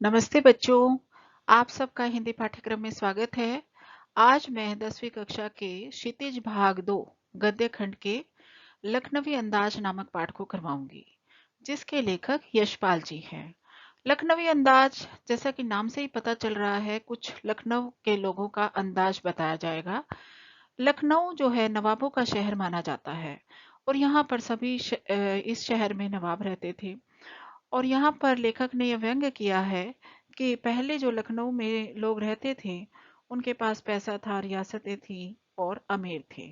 नमस्ते बच्चों, आप सबका हिंदी पाठ्यक्रम में स्वागत है। आज मैं 10वीं कक्षा के क्षितिज भाग 2 गद्य खंड के लखनवी अंदाज नामक पाठ को करवाऊंगी, जिसके लेखक यशपाल जी हैं। लखनवी अंदाज, जैसा कि नाम से ही पता चल रहा है, कुछ लखनऊ के लोगों का अंदाज बताया जाएगा। लखनऊ जो है नवाबों का शहर माना जाता है और यहाँ पर इस शहर में नवाब रहते थे। और यहाँ पर लेखक ने यह व्यंग्य किया है कि पहले जो लखनऊ में लोग रहते थे, उनके पास पैसा था, रियासतें थी और अमीर थे।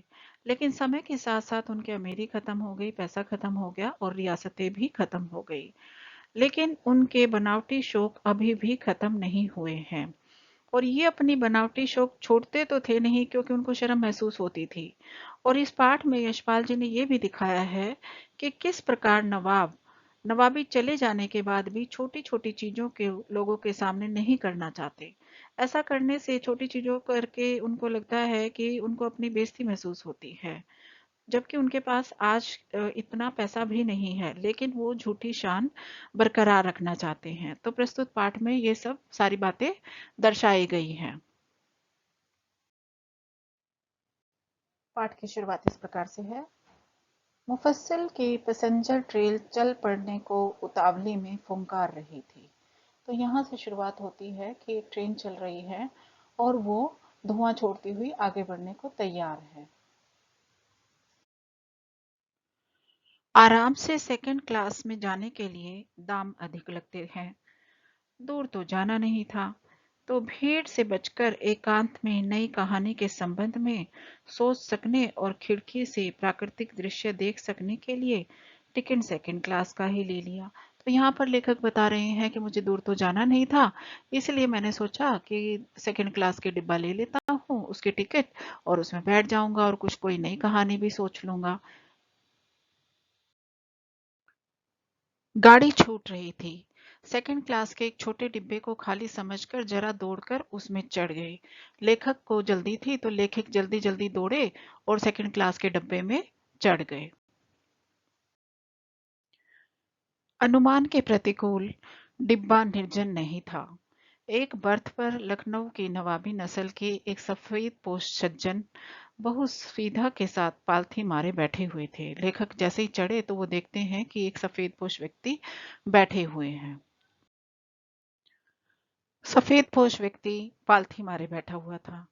लेकिन समय के साथ साथ उनकी अमीरी खत्म हो गई, पैसा खत्म हो गया और रियासतें भी खत्म हो गई। लेकिन उनके बनावटी शौक अभी भी खत्म नहीं हुए हैं और ये अपनी बनावटी शौक छोड़ते तो थे नहीं, क्योंकि उनको शर्म महसूस होती थी। और इस पाठ में यशपाल जी ने ये भी दिखाया है कि किस प्रकार नवाबी चले जाने के बाद भी छोटी छोटी चीजों के लोगों के सामने नहीं करना चाहते। ऐसा करने से, छोटी चीजों करके उनको लगता है कि उनको अपनी बेइज्जती महसूस होती है, जबकि उनके पास आज इतना पैसा भी नहीं है, लेकिन वो झूठी शान बरकरार रखना चाहते हैं। तो प्रस्तुत पाठ में ये सब सारी बातें दर्शाई गई हैं। पाठ की शुरुआत इस प्रकार से है। मुफस्सिल की पैसेंजर ट्रेन चल पड़ने को उतावली में फुंकार रही थी। तो यहाँ से शुरुआत होती है कि एक ट्रेन चल रही है और वो धुआं छोड़ती हुई आगे बढ़ने को तैयार है। आराम से सेकंड क्लास में जाने के लिए दाम अधिक लगते हैं। दूर तो जाना नहीं था, तो भीड़ से बचकर एकांत में नई कहानी के संबंध में सोच सकने और खिड़की से प्राकृतिक दृश्य देख सकने के लिए टिकट सेकंड क्लास का ही ले लिया। तो यहाँ पर लेखक बता रहे हैं कि मुझे दूर तो जाना नहीं था, इसलिए मैंने सोचा कि सेकंड क्लास के डिब्बा ले लेता हूँ, उसकी टिकट, और उसमें बैठ जाऊंगा और कुछ कोई नई कहानी भी सोच लूंगा। गाड़ी छूट रही थी। सेकंड क्लास के एक छोटे डिब्बे को खाली समझकर जरा दौड़कर उसमें चढ़ गए। लेखक को जल्दी थी, तो लेखक जल्दी जल्दी दौड़े और सेकंड क्लास के डिब्बे में चढ़ गए। अनुमान के प्रतिकूल डिब्बा निर्जन नहीं था। एक बर्थ पर लखनऊ की नवाबी नस्ल के एक सफेद पोश सज्जन बहुसुविधा के साथ पालथी मारे बैठे हुए थे। लेखक जैसे ही चढ़े तो वो देखते हैं कि एक सफेद पोश व्यक्ति बैठे हुए हैं। सफेद पोश व्यक्ति पालथी मारे बैठा हुआ था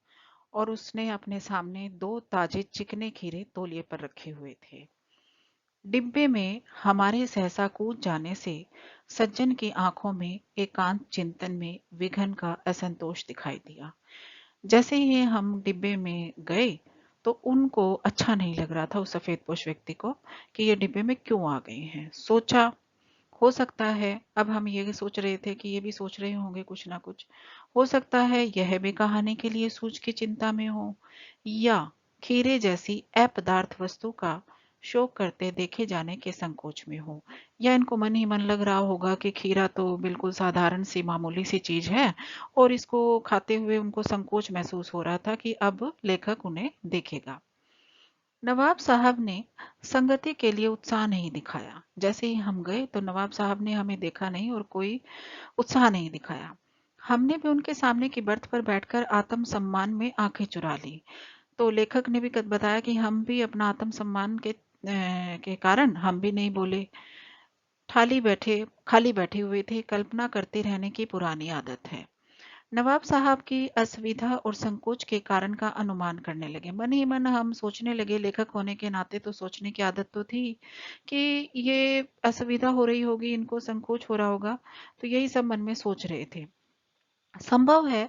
और उसने अपने सामने दो ताजे चिकने खीरे तौलिए पर रखे हुए थे। डिब्बे में हमारे सहसा कूद जाने से सज्जन की आंखों में एकांत चिंतन में विघन का असंतोष दिखाई दिया। जैसे ही हम डिब्बे में गए तो उनको अच्छा नहीं लग रहा था, उस सफेद पोश व्यक्ति को, कि ये डिब्बे में क्यों आ गए हैं। सोचा, हो सकता है, अब हम ये सोच रहे थे कि ये भी सोच रहे होंगे कुछ ना कुछ, हो सकता है यह भी कहानी के लिए सूझ की चिंता में हो, या खीरे जैसी अपदार्थ वस्तु का शौक करते देखे जाने के संकोच में हो, या इनको मन ही मन लग रहा होगा कि खीरा तो बिल्कुल साधारण सी मामूली सी चीज है और इसको खाते हुए उनको संकोच महसूस हो रहा था कि अब लेखक उन्हें देखेगा। नवाब साहब ने संगति के लिए उत्साह नहीं दिखाया। जैसे ही हम गए तो नवाब साहब ने हमें देखा नहीं और कोई उत्साह नहीं दिखाया। हमने भी उनके सामने की बर्थ पर बैठकर आत्म सम्मान में आंखें चुरा ली। तो लेखक ने भी बताया कि हम भी अपना आत्म सम्मान के कारण हम भी नहीं बोले। खाली बैठे हुए थे। कल्पना करते रहने की पुरानी आदत है। नवाब साहब की असुविधा और संकोच के कारण का अनुमान करने लगे। मन ही मन हम सोचने लगे, लेखक होने के नाते तो सोचने की आदत तो थी कि ये असुविधा हो रही होगी, इनको संकोच हो रहा होगा, तो यही सब मन में सोच रहे थे। संभव है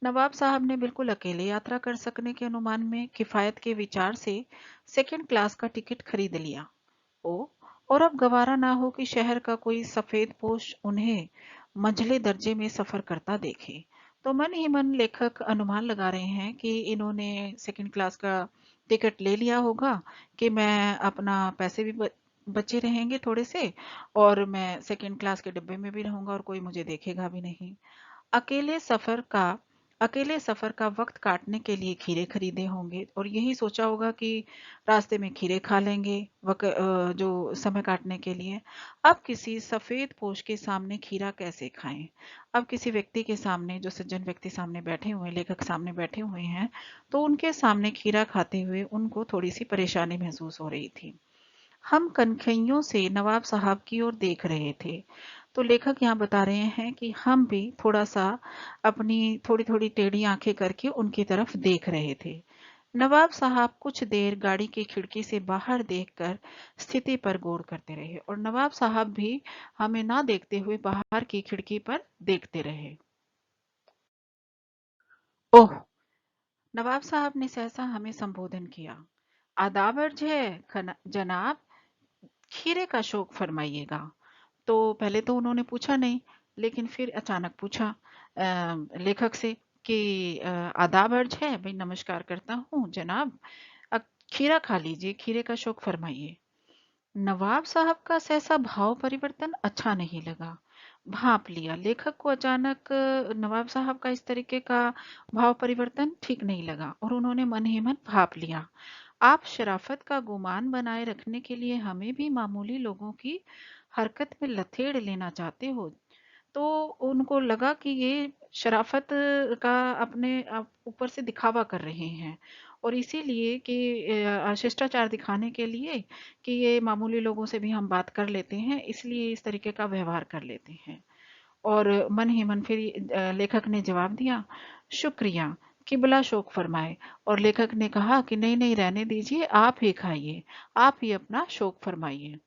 नवाब साहब ने बिल्कुल अकेले यात्रा कर सकने के अनुमान में किफायत के विचार से सेकंड क्लास का टिकट खरीद लिया। ओ, और अब गवारा ना हो कि शहर का कोई सफेद पोश उन्हें मंझले दर्जे में सफर करता देखे। तो मन ही मन लेखक अनुमान लगा रहे हैं कि इन्होंने सेकंड क्लास का टिकट ले लिया होगा कि मैं अपना पैसे भी बचे रहेंगे थोड़े से, और मैं सेकंड क्लास के डिब्बे में भी रहूंगा और कोई मुझे देखेगा भी नहीं। अकेले सफर का अकेले सफर का वक्त काटने के लिए खीरे खरीदे होंगे और यही सोचा होगा कि रास्ते में खीरे खा लेंगे जो समय काटने के लिए। अब किसी सफेद पोश के सामने खीरा कैसे खाएं? अब किसी व्यक्ति के सामने, जो सज्जन व्यक्ति सामने बैठे हुए, लेखक सामने बैठे हुए हैं, तो उनके सामने खीरा खाते हुए उनको थोड़ी सी परेशानी महसूस हो रही थी। हम कनखैयों से नवाब साहब की ओर देख रहे थे। तो लेखक यहाँ बता रहे हैं कि हम भी थोड़ा सा अपनी थोड़ी थोड़ी टेढ़ी आंखें करके उनकी तरफ देख रहे थे। नवाब साहब कुछ देर गाड़ी की खिड़की से बाहर देखकर स्थिति पर गौर करते रहे और नवाब साहब भी हमें ना देखते हुए बाहर की खिड़की पर देखते रहे। ओह! नवाब साहब ने सहसा हमें संबोधन किया। आदाब अर्ज है जनाब, खीरे का शौक फरमाइएगा। तो पहले तो उन्होंने पूछा नहीं, लेकिन फिर अचानक पूछा लेखक से कि आदाब अर्ज है, भाई नमस्कार करता हूँ जनाब, अ, खीरा खा लीजिए, खीरे का शौक फरमाइए। नवाब साहब का सहसा भाव परिवर्तन अच्छा नहीं लगा। भाप लिया। लेखक को अचानक नवाब साहब का इस तरीके का भाव परिवर्तन ठीक नहीं लगा और उन्होंने मन ही मन भाप लिया। आप शराफत का गुमान बनाए रखने के लिए हमें भी मामूली लोगों की हरकत में लथेड़ लेना चाहते हो। तो उनको लगा कि ये शराफत का अपने ऊपर से दिखावा कर रहे हैं और इसीलिए कि शिष्टाचार दिखाने के लिए कि ये मामूली लोगों से भी हम बात कर लेते हैं, इसलिए इस तरीके का व्यवहार कर लेते हैं। और मन ही मन फिर लेखक ने जवाब दिया, शुक्रिया, किबला शौक फरमाए। और लेखक ने कहा कि नहीं नहीं, रहने दीजिए, आप ही खाइए, आप ही अपना शौक फरमाइए।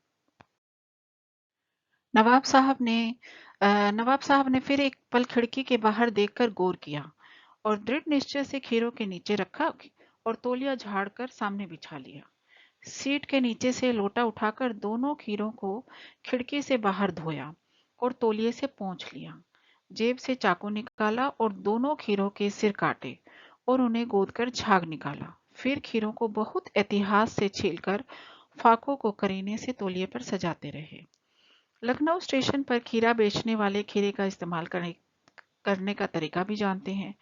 नवाब साहब ने नवाब साहब ने फिर एक पल खिड़की के बाहर देखकर गौर किया और दृढ़ निश्चय से खीरों के नीचे रखा और तौलिया झाड़कर सामने बिछा लिया। सीट के नीचे से लोटा उठाकर दोनों खीरों को खिड़की से बाहर धोया और तौलिए से पोंछ लिया। जेब से चाकू निकाला और दोनों खीरों के सिर काटे और उन्हें गोद कर झाग निकाला। फिर खीरों को बहुत एहतियात से छीलकर फाकों को करीने से तौलिए पर सजाते रहे। लखनऊ स्टेशन पर खीरा बेचने वाले खीरे का इस्तेमाल करने का तरीका भी जानते हैं।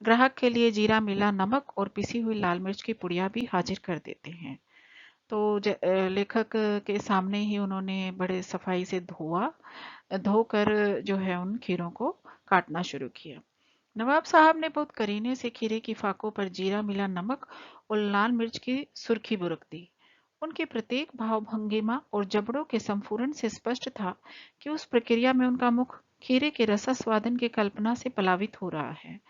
ग्राहक के लिए जीरा मिला नमक और पिसी हुई लाल मिर्च की पुड़िया भी हाजिर कर देते हैं। तो लेखक के सामने ही उन्होंने बड़े सफाई से धोकर जो है उन खीरों को काटना शुरू किया। नवाब साहब ने बहुत करीने से खीरे की फाकों पर जीरा मिला नमक और लाल मिर्च की सुर्खी बुरक दी। उनके प्रत्येक भाव भंगिमा और जबड़ों के संपूर्ण से स्पष्ट था कि उस प्रक्रिया में उनका मुख खीरे के रसास्वादन की कल्पना से पलावित हो रहा है।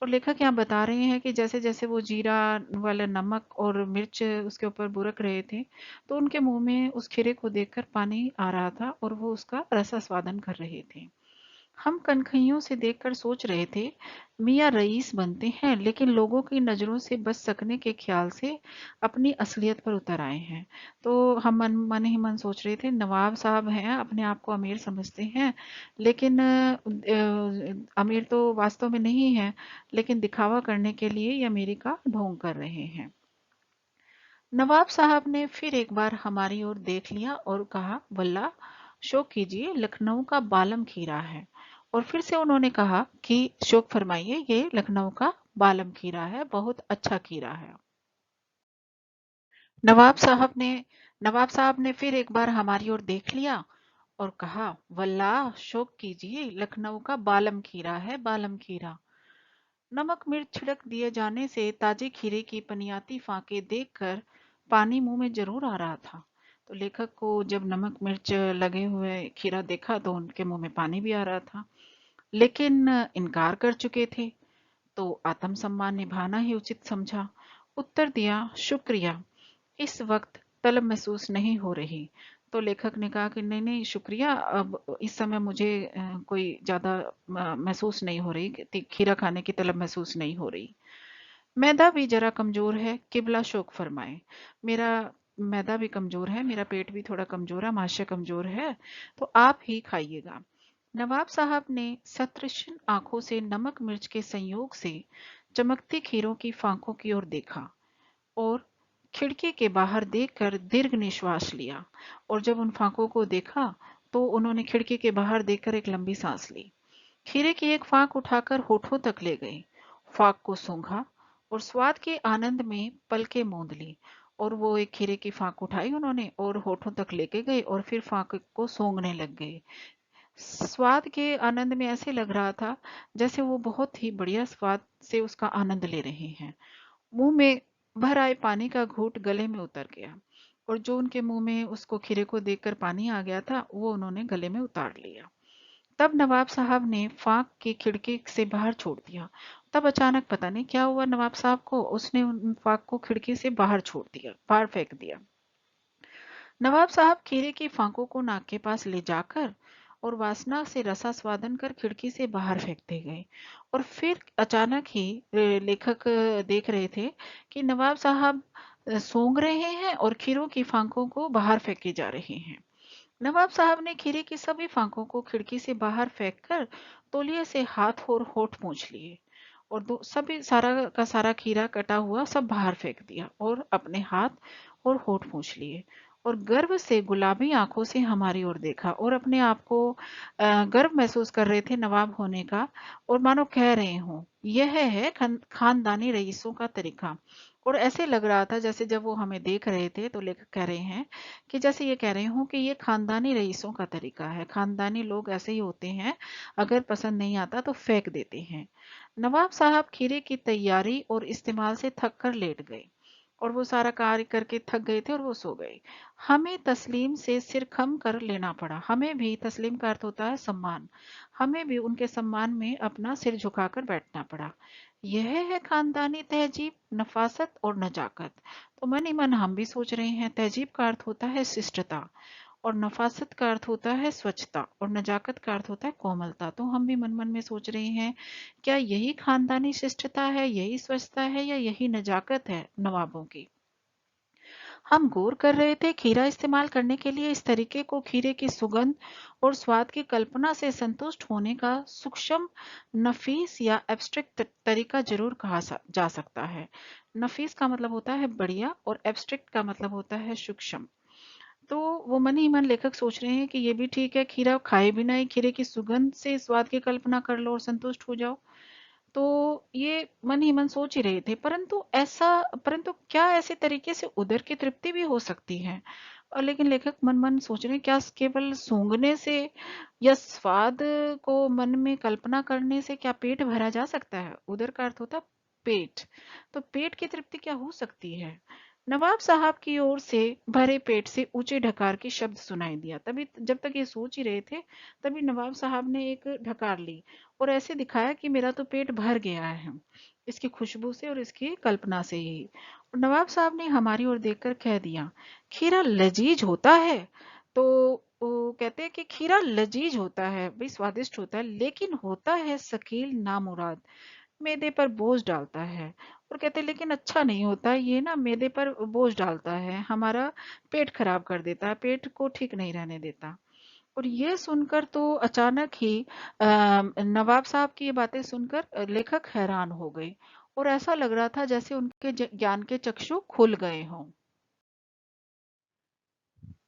और लेखक यहाँ बता रहे हैं कि जैसे जैसे वो जीरा वाला नमक और मिर्च उसके ऊपर बुरक रहे थे, तो उनके मुंह में उस खीरे को देखकर पानी आ रहा था और वो उसका रसास्वादन कर रहे थे। हम कनखैयों से देखकर सोच रहे थे, मियाँ रईस बनते हैं लेकिन लोगों की नजरों से बच सकने के ख्याल से अपनी असलियत पर उतर आए हैं। तो हम मन मन ही मन सोच रहे थे, नवाब साहब हैं, अपने आप को अमीर समझते हैं, लेकिन अमीर तो वास्तव में नहीं है, लेकिन दिखावा करने के लिए ये अमीरी का ढोंग कर रहे हैं। नवाब साहब ने फिर एक बार हमारी ओर देख लिया और कहा, वल्ला शौक कीजिए, लखनऊ का बालम खीरा है। और फिर से उन्होंने कहा कि शौक फरमाइए, ये लखनऊ का बालम खीरा है, बहुत अच्छा खीरा है। नवाब साहब ने नवाब साहब ने फिर एक बार हमारी ओर देख लिया और कहा, वल्ला शौक कीजिए, लखनऊ का बालम खीरा है, बालम खीरा। नमक मिर्च छिड़क दिए जाने से ताजे खीरे की पनियाती फाके देखकर पानी मुंह में जरूर आ रहा था। तो लेखक को जब नमक मिर्च लगे हुए खीरा देखा तो उनके मुंह में पानी भी आ रहा था, लेकिन इनकार कर चुके थे। तो आत्मसम्मान निभाना ही उचित समझा। उत्तर दिया, शुक्रिया, इस वक्त तलब महसूस नहीं हो रही। तो लेखक ने कहा कि नहीं नहीं शुक्रिया, अब इस समय मुझे कोई ज्यादा महसूस नहीं हो रही, खीरा खाने की तलब महसूस नहीं हो रही। मैदा भी जरा कमजोर है, किबला शौक फरमाए। मेरा मैदा भी कमजोर है, मेरा पेट भी थोड़ा कमजोर है, माशा कमजोर है, तो आप ही खाइएगा। नवाब साहब ने सतृष्ण आंखों से नमक मिर्च के संयोग से चमकती खीरों की फांकों की ओर देखा और खिड़की के बाहर देखकर दीर्घ निश्वास लिया। और जब उन फाकों को देखा तो उन्होंने खिड़की के बाहर देखकर एक लंबी सांस ली। खीरे की एक फाक उठाकर होठों तक ले गई फाक को सूंघा और स्वाद के आनंद में पलकें मूंद ली। और वो एक खीरे की फाक उठाई उन्होंने और होठों तक लेके गए और फिर फाक को सूंघने लग गए। स्वाद के आनंद में ऐसे लग रहा था जैसे वो बहुत ही बढ़िया स्वाद से उसका आनंद ले रहे हैं। मुंह में भर आए पानी का घूंट गले में उतर गया और जो उनके मुंह में उसको खीरे को देखकर पानी आ गया था वो उन्होंने गले में उतार लिया। तब नवाब साहब ने फाक की खिड़की से बाहर छोड़ दिया। तब अचानक पता नहीं क्या हुआ नवाब साहब को, उसने उन फाक को खिड़की से बाहर छोड़ दिया, बाहर फेंक दिया। नवाब साहब खीरे की फाकों को नाक के पास ले जाकर और वासना से रसा स्वादन कर खिड़की से बाहर फेंकते गए। और फिर अचानक ही लेखक देख रहे थे कि नवाब साहब सूंघ रहे हैं और खीरों की फाकों को बाहर फेंके जा रहे हैं। नवाब साहब ने खीरे की सभी फाकों को खिड़की से बाहर फेंककर तौलिए से हाथ और होठ पोंछ लिए और दो सभी सारा का सारा खीरा कटा हुआ सब बाहर फेंक दिया और अपने हाथ और होठ पोंछ लिए और गर्व से गुलाबी आंखों से हमारी ओर देखा और अपने आप को गर्व महसूस कर रहे थे नवाब होने का। और मानो कह रहे हो यह है खानदानी रईसों का तरीका। और ऐसे लग रहा था जैसे जब वो हमें देख रहे थे तो लेखक कह रहे हैं कि जैसे ये कह रहे हूँ कि ये खानदानी रईसों का तरीका है, खानदानी लोग ऐसे ही होते हैं, अगर पसंद नहीं आता तो फेंक देते हैं। नवाब साहब खीरे की तैयारी और इस्तेमाल से थक कर लेट गए और वो सारा कार्य करके थक गए थे और वो सो गए। हमें तस्लीम से सिर खम कर लेना पड़ा। हमें भी, तस्लीम का अर्थ होता है सम्मान, हमें भी उनके सम्मान में अपना सिर झुकाकर बैठना पड़ा। यह है खानदानी तहजीब, नफासत और नजाकत। तो मन ही मन हम भी सोच रहे हैं, तहजीब का अर्थ होता है शिष्टता और नफासत का अर्थ होता है स्वच्छता और नजाकत का अर्थ होता है कोमलता। तो हम भी मन मन में सोच रहे हैं, क्या यही खानदानी शिष्टता है, यही स्वच्छता है या यही नजाकत है नवाबों की। हम गौर कर रहे थे खीरा इस्तेमाल करने के लिए इस तरीके को खीरे की सुगंध और स्वाद की कल्पना से संतुष्ट होने का सूक्ष्म, नफीस या एब्स्ट्रैक्ट तरीका जरूर कहा जा सकता है। नफीस का मतलब होता है बढ़िया और एब्स्ट्रैक्ट का मतलब होता है सूक्ष्म। तो वो मन ही मन लेखक सोच रहे हैं कि ये भी ठीक है, खीरा खाए बिना ही खीरे की सुगंध से स्वाद की कल्पना कर लो और संतुष्ट हो जाओ। तो ये मन ही मन सोच ही रहे थे, परंतु क्या ऐसे तरीके से उदर की तृप्ति भी हो सकती है। और लेकिन लेखक मन मन सोच रहे हैं, क्या केवल सूंघने से या स्वाद को मन में कल्पना करने से क्या पेट भरा जा सकता है। उदर का अर्थ होता है पेट, तो पेट की तृप्ति क्या हो सकती है। नवाब साहब की ओर से भरे पेट से ऊंचे ढकार की शब्द सुनाई दिया। तभी जब तक ये सोच ही रहे थे तभी नवाब साहब ने एक ढकार ली और ऐसे दिखाया कि मेरा तो पेट भर गया है इसकी खुशबू से और इसकी कल्पना से ही। और नवाब साहब ने हमारी ओर देखकर कह दिया, खीरा लजीज होता है। तो वो कहते हैं कि खीरा लजीज होता है, भाई स्वादिष्ट होता है, लेकिन होता है शकील नामुराद, मैदे पर बोझ डालता है। और कहते हैं लेकिन अच्छा नहीं होता, ये ना मैदे पर बोझ डालता है, हमारा पेट खराब कर देता है, पेट को ठीक नहीं रहने देता। और ये सुनकर तो अचानक ही नवाब साहब की ये बातें सुनकर लेखक हैरान हो गए और ऐसा लग रहा था जैसे उनके ज्ञान के चक्षु खुल गए हों।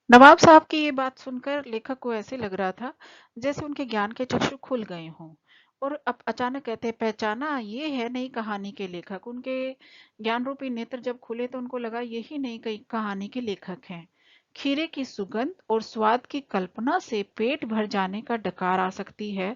नवाब साहब की ये बात सुनकर लेखक को ऐसे लग रहा था जैसे उनके ज्ञान के चक्षु खुल गए हों। और अब अचानक कहते हैं, पहचाना, ये है नई कहानी के लेखक। उनके ज्ञान रूपी नेत्र जब खुले तो उनको लगा यही नई कहानी के लेखक हैं। खीरे की सुगंध और स्वाद की कल्पना से पेट भर जाने का डकार आ सकती है,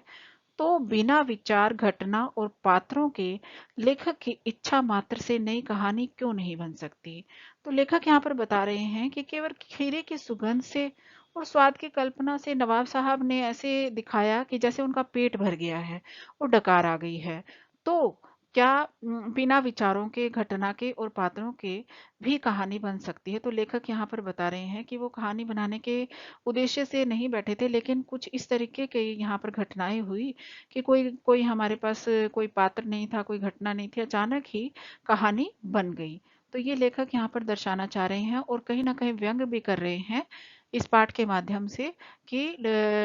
तो बिना विचार, घटना और पात्रों के लेखक की इच्छा मात्र से नई कहानी क्यों नहीं बन सकती। तो लेखक यहाँ पर बता रहे हैं कि केवल खीरे की सुगंध से और स्वाद की कल्पना से नवाब साहब ने ऐसे दिखाया कि जैसे उनका पेट भर गया है और डकार आ गई है। तो क्या बिना विचारों के, घटना के और पात्रों के भी कहानी बन सकती है। तो लेखक यहाँ पर बता रहे हैं कि वो कहानी बनाने के उद्देश्य से नहीं बैठे थे, लेकिन कुछ इस तरीके के यहाँ पर घटनाएं हुई कि कोई कोई हमारे पास कोई पात्र नहीं था, कोई घटना नहीं थी, अचानक ही कहानी बन गई। तो ये लेखक यहाँ पर दर्शाना चाह रहे हैं और कहीं ना कहीं व्यंग भी कर रहे हैं इस पाठ के माध्यम से कि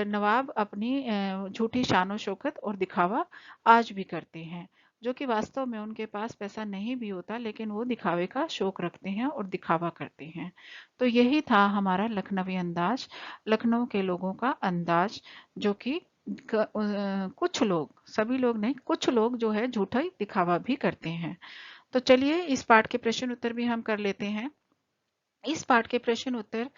नवाब अपनी झूठी शानो शौकत और दिखावा आज भी करते हैं, जो कि वास्तव में उनके पास पैसा नहीं भी होता, लेकिन वो दिखावे का शौक रखते हैं और दिखावा करते हैं। तो यही था हमारा लखनवी अंदाज, लखनऊ के लोगों का अंदाज, जो कि कुछ लोग, सभी लोग नहीं, कुछ लोग जो है झूठा दिखावा भी करते हैं। तो चलिए इस पाठ के प्रश्न उत्तर भी हम कर लेते हैं। इस पाठ के प्रश्न उत्तर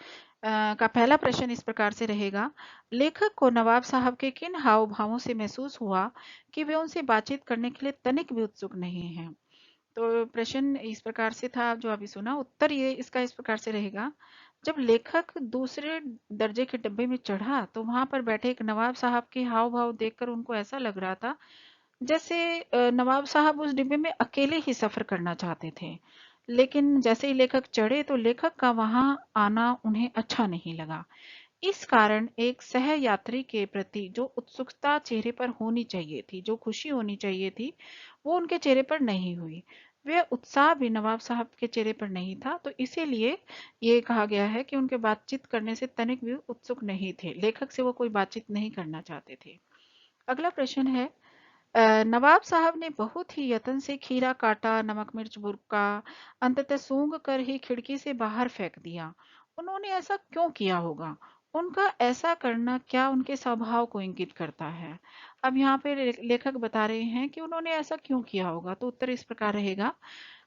का पहला प्रश्न इस प्रकार से रहेगा, लेखक को नवाब साहब के किन हाव भावों से महसूस हुआ कि वे उनसे बातचीत करने के लिए तनिक भी उत्सुक नहीं हैं। तो प्रश्न इस प्रकार से था जो अभी सुना। उत्तर ये इसका इस प्रकार से रहेगा, जब लेखक दूसरे दर्जे के डब्बे में चढ़ा तो वहां पर बैठे एक नवाब साहब के हाव भाव देखकर उनको ऐसा लग रहा था जैसे नवाब साहब उस डिब्बे में अकेले ही सफर करना चाहते थे। लेकिन जैसे ही लेखक चढ़े तो लेखक का वहां आना उन्हें अच्छा नहीं लगा। इस कारण एक सह यात्री के प्रति जो उत्सुकता चेहरे पर होनी चाहिए थी, जो खुशी होनी चाहिए थी, वो उनके चेहरे पर नहीं हुई। वह उत्साह भी नवाब साहब के चेहरे पर नहीं था। तो इसीलिए ये कहा गया है कि उनके बातचीत करने से तनिक भी उत्सुक नहीं थे, लेखक से वो कोई बातचीत नहीं करना चाहते थे। अगला प्रश्न है, नवाब साहब ने बहुत ही यत्न से खीरा काटा, नमक मिर्च बुरका, अंततः सूंघ कर ही खिड़की से बाहर फेंक दिया। उन्होंने ऐसा क्यों किया होगा? उनका ऐसा करना क्या उनके स्वभाव को इंगित करता है? अब यहाँ पे लेखक बता रहे हैं कि उन्होंने ऐसा क्यों किया होगा। तो उत्तर इस प्रकार रहेगा,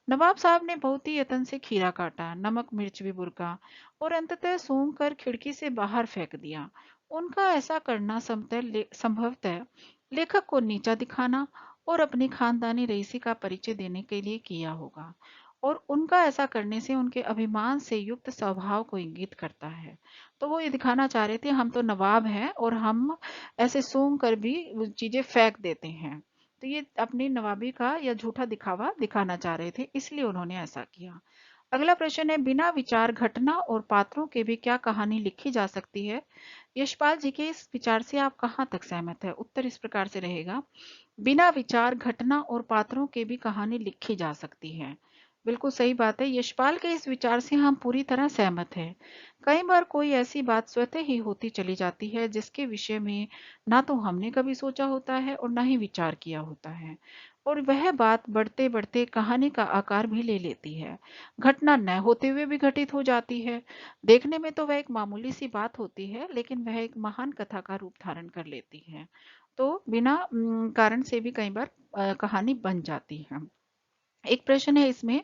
नवाब साहब ने बहुत ही यत्न से खीरा काटा, नमक मिर्च भी बुरका और अंततः सूंघ कर खिड़की से बाहर फेंक दिया। उनका ऐसा करना संभवतः लेखक को नीचा दिखाना और अपनी खानदानी रईसी का परिचय देने के लिए किया होगा, और उनका ऐसा करने से उनके अभिमान से युक्त स्वभाव को इंगित करता है। तो वो ये दिखाना चाह रहे थे हम तो नवाब हैं और हम ऐसे सूंघ कर भी चीजें फेंक देते हैं। तो ये अपनी नवाबी का या झूठा दिखावा दिखाना चाह रहे थे, इसलिए उन्होंने ऐसा किया। अगला प्रश्न है, बिना विचार घटना और पात्रों के भी क्या कहानी लिखी जा सकती है? यशपाल जी के इस विचार से आप कहाँ तक सहमत है? उत्तर इस प्रकार से रहेगा, बिना विचार घटना और पात्रों के भी कहानी लिखी जा सकती है। बिल्कुल सही बात है, यशपाल के इस विचार से हम पूरी तरह सहमत हैं। कई बार कोई ऐसी बात स्वतः ही होती चली जाती है जिसके विषय में ना तो हमने कभी सोचा होता है और ना ही विचार किया होता है, और वह बात बढ़ते बढ़ते कहानी का आकार भी ले लेती है। घटना न होते हुए भी घटित हो जाती है। देखने में तो वह एक मामूली सी बात होती है, लेकिन वह एक महान कथा का रूप धारण कर लेती है। तो बिना कारण से भी कई बार कहानी बन जाती है। एक प्रश्न है इसमें,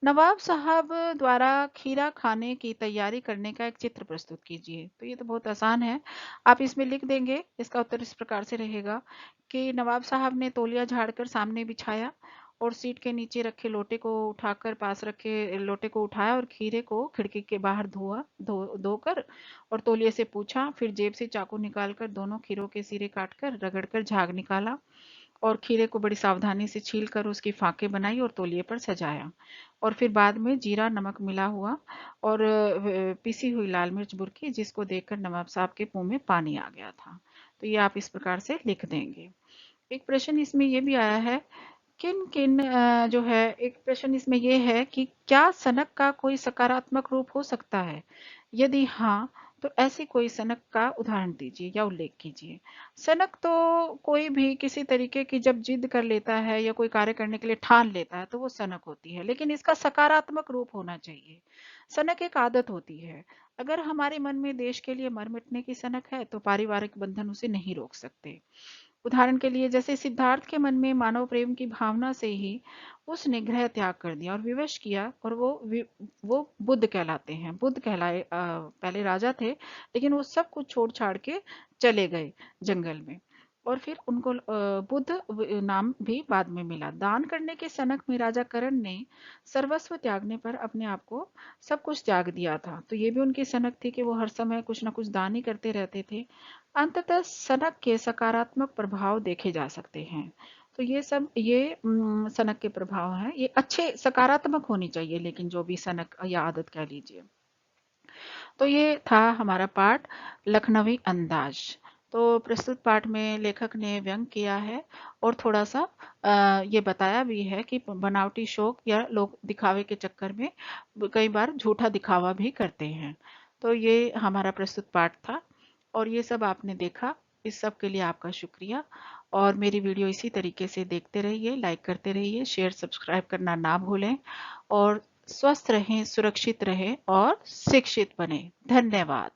नवाब साहब द्वारा खीरा खाने की तैयारी करने का एक चित्र प्रस्तुत कीजिए। तो ये तो बहुत आसान है, आप इसमें लिख देंगे। इसका उत्तर इस प्रकार से रहेगा कि नवाब साहब ने तौलिया झाड़कर सामने बिछाया और सीट के नीचे रखे लोटे को उठाकर पास रखे लोटे को उठाया और खीरे को खिड़की के बाहर धोकर और तौलिए से पूछा। फिर जेब से चाकू निकालकर दोनों खीरों के सिरे काटकर रगड़कर झाग निकाला और खीरे को बड़ी सावधानी से छील कर उसकी फाके बनाई और तौलिए पर सजाया। और फिर बाद में जीरा नमक मिला हुआ और पिसी हुई लाल मिर्च बुरकी, जिसको देखकर नवाब साहब के मुंह में पानी आ गया था। तो ये आप इस प्रकार से लिख देंगे। एक प्रश्न इसमें ये भी आया है, किन किन जो है, एक प्रश्न इसमें ये है कि क्या सनक का कोई सकारात्मक रूप हो सकता है? यदि हाँ, तो ऐसी कोई सनक का उदाहरण दीजिए या उल्लेख कीजिए। सनक तो कोई भी किसी तरीके की जब जिद कर लेता है या कोई कार्य करने के लिए ठान लेता है तो वो सनक होती है, लेकिन इसका सकारात्मक रूप होना चाहिए। सनक एक आदत होती है। अगर हमारे मन में देश के लिए मर मिटने की सनक है तो पारिवारिक बंधन उसे नहीं रोक सकते। उदाहरण के लिए जैसे सिद्धार्थ के मन में मानव प्रेम की भावना से ही उसने गृह त्याग कर दिया और विवश किया, और वो बुद्ध कहलाते हैं। बुद्ध कहलाए, पहले राजा थे लेकिन वो सब कुछ छोड़ छाड़ के चले गए जंगल में, और फिर उनको बुद्ध नाम भी बाद में मिला। दान करने के सनक में राजा करण ने सर्वस्व त्यागने पर अपने आप को सब कुछ त्याग दिया था। तो ये भी उनकी सनक थी कि वो हर समय कुछ ना कुछ दान ही करते रहते थे। अंततः सनक के सकारात्मक प्रभाव देखे जा सकते हैं। तो ये सब सनक के प्रभाव हैं, ये अच्छे सकारात्मक होनी चाहिए, लेकिन जो भी सनक या आदत कह लीजिए। तो ये था हमारा पाठ लखनवी अंदाज। तो प्रस्तुत पाठ में लेखक ने व्यंग किया है और थोड़ा सा ये बताया भी है कि बनावटी शौक या लोग दिखावे के चक्कर में कई बार झूठा दिखावा भी करते हैं। तो ये हमारा प्रस्तुत पाठ था और ये सब आपने देखा। इस सब के लिए आपका शुक्रिया, और मेरी वीडियो इसी तरीके से देखते रहिए, लाइक करते रहिए, शेयर सब्सक्राइब करना ना भूलें, और स्वस्थ रहें, सुरक्षित रहें और शिक्षित बने। धन्यवाद।